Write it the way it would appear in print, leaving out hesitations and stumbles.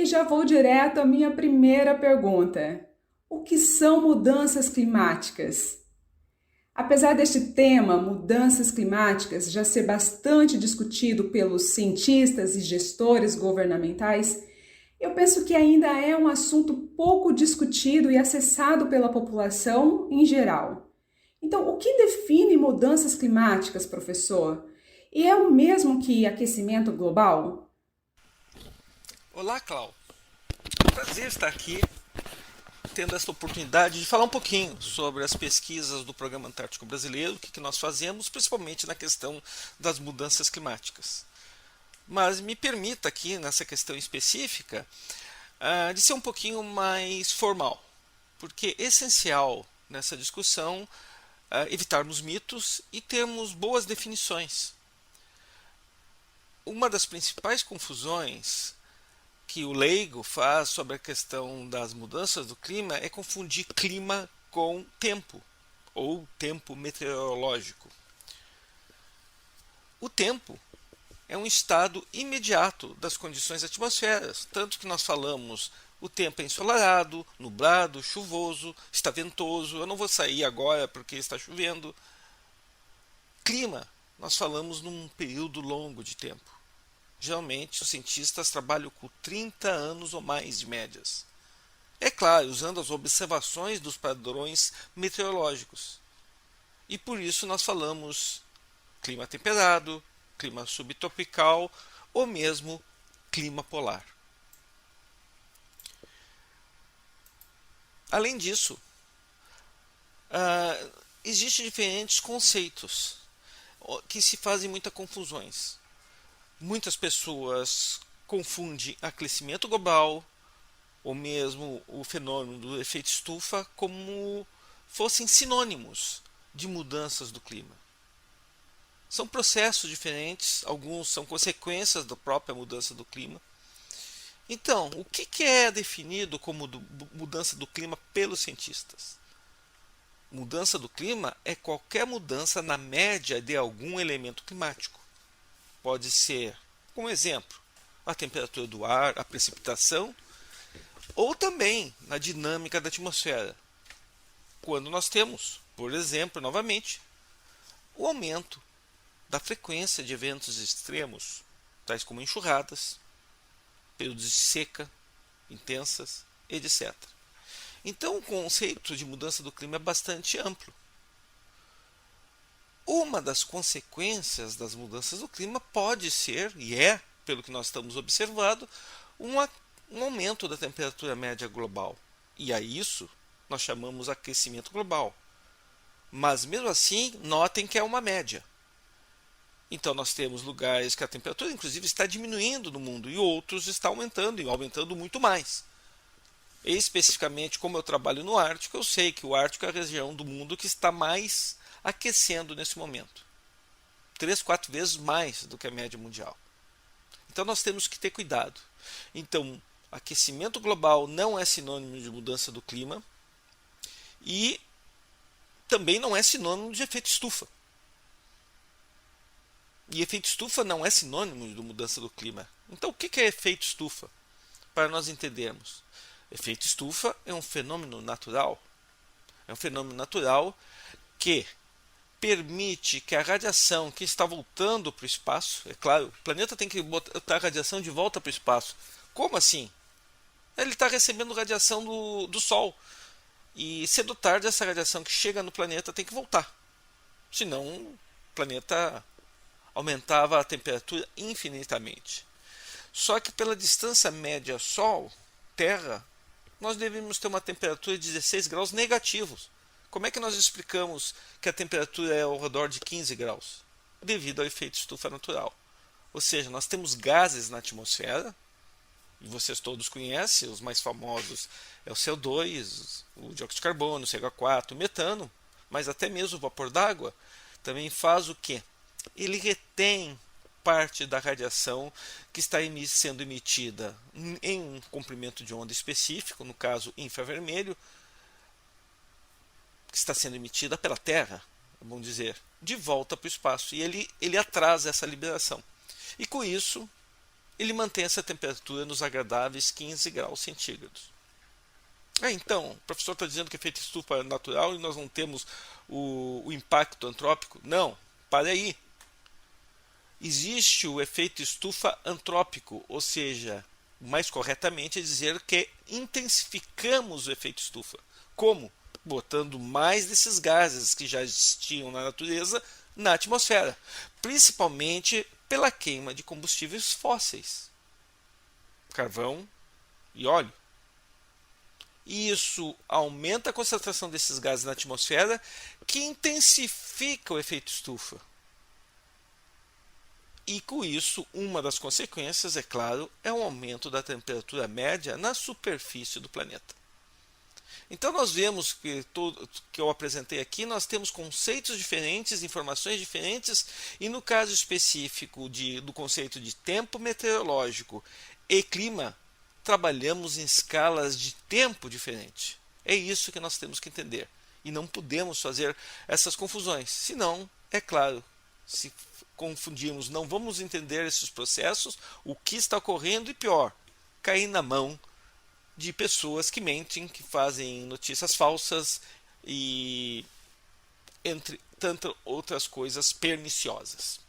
E já vou direto à minha primeira pergunta: o que são mudanças climáticas? Apesar deste tema, mudanças climáticas, já ser bastante discutido pelos cientistas e gestores governamentais, eu penso que ainda é um assunto pouco discutido e acessado pela população em geral. Então, o que define mudanças climáticas, professor? E é o mesmo que aquecimento global? Olá, Clau. Prazer estar aqui tendo esta oportunidade de falar um pouquinho sobre as pesquisas do Programa Antártico Brasileiro, o que nós fazemos, principalmente na questão das mudanças climáticas. Mas me permita aqui, nessa questão específica, de ser um pouquinho mais formal, porque é essencial nessa discussão evitarmos mitos e termos boas definições. Uma das principais confusões que o leigo faz sobre a questão das mudanças do clima é confundir clima com tempo, ou tempo meteorológico. O tempo é um estado imediato das condições atmosféricas, tanto que nós falamos o tempo é ensolarado, nublado, chuvoso, está ventoso, eu não vou sair agora porque está chovendo. Clima, nós falamos num período longo de tempo. Geralmente, os cientistas trabalham com 30 anos ou mais de médias. É claro, usando as observações dos padrões meteorológicos. E por isso nós falamos clima temperado, clima subtropical ou mesmo clima polar. Além disso, existem diferentes conceitos que se fazem muitas confusões. Muitas pessoas confundem aquecimento global ou mesmo o fenômeno do efeito estufa como fossem sinônimos de mudanças do clima. São processos diferentes, alguns são consequências da própria mudança do clima. Então, o que é definido como mudança do clima pelos cientistas? Mudança do clima é qualquer mudança na média de algum elemento climático. Pode ser, como exemplo, a temperatura do ar, a precipitação, ou também na dinâmica da atmosfera. Quando nós temos, por exemplo, novamente, o aumento da frequência de eventos extremos, tais como enxurradas, períodos de seca intensas, etc. Então, o conceito de mudança do clima é bastante amplo. Uma das consequências das mudanças do clima pode ser, e é, pelo que nós estamos observando, um aumento da temperatura média global. E a isso nós chamamos aquecimento global. Mas mesmo assim, notem que é uma média. Então nós temos lugares que a temperatura inclusive está diminuindo no mundo e outros está aumentando e aumentando muito mais. Especificamente, como eu trabalho no Ártico, eu sei que o Ártico é a região do mundo que está mais aquecendo nesse momento. 3, 4 vezes mais do que a média mundial. Então nós temos que ter cuidado. Então, aquecimento global não é sinônimo de mudança do clima e também não é sinônimo de efeito estufa. E efeito estufa não é sinônimo de mudança do clima. Então o que é efeito estufa? Para nós entendermos. Efeito estufa é um fenômeno natural. É um fenômeno natural que permite que a radiação que está voltando para o espaço, é claro, o planeta tem que botar a radiação de volta para o espaço. Como assim? Ele está recebendo radiação do Sol. E cedo ou tarde essa radiação que chega no planeta tem que voltar. Senão o planeta aumentava a temperatura infinitamente. Só que pela distância média Sol-Terra, nós devemos ter uma temperatura de 16 graus negativos. Como é que nós explicamos que a temperatura é ao redor de 15 graus? Devido ao efeito estufa natural. Ou seja, nós temos gases na atmosfera, e vocês todos conhecem, os mais famosos é o CO2, o dióxido de carbono, o CH4, o metano, mas até mesmo o vapor d'água também faz o quê? Ele retém parte da radiação que está sendo emitida em um comprimento de onda específico, no caso infravermelho, que está sendo emitida pela Terra, vamos dizer, de volta para o espaço. E ele atrasa essa liberação. E com isso, ele mantém essa temperatura nos agradáveis 15 graus centígrados. Então, o professor está dizendo que o efeito estufa é natural e nós não temos o impacto antrópico? Não, para aí. Existe o efeito estufa antrópico, ou seja, mais corretamente é dizer que intensificamos o efeito estufa. Como? Botando mais desses gases que já existiam na natureza na atmosfera, principalmente pela queima de combustíveis fósseis, carvão e óleo. Isso aumenta a concentração desses gases na atmosfera, que intensifica o efeito estufa. E com isso, uma das consequências, é claro, é um aumento da temperatura média na superfície do planeta. Então nós vemos que tudo que eu apresentei aqui, nós temos conceitos diferentes, informações diferentes, e no caso específico do conceito de tempo meteorológico e clima, trabalhamos em escalas de tempo diferentes. É isso que nós temos que entender. E não podemos fazer essas confusões. Senão, é claro, se confundirmos, não vamos entender esses processos, o que está ocorrendo e pior, cair na mão de pessoas que mentem, que fazem notícias falsas e entre tantas outras coisas perniciosas.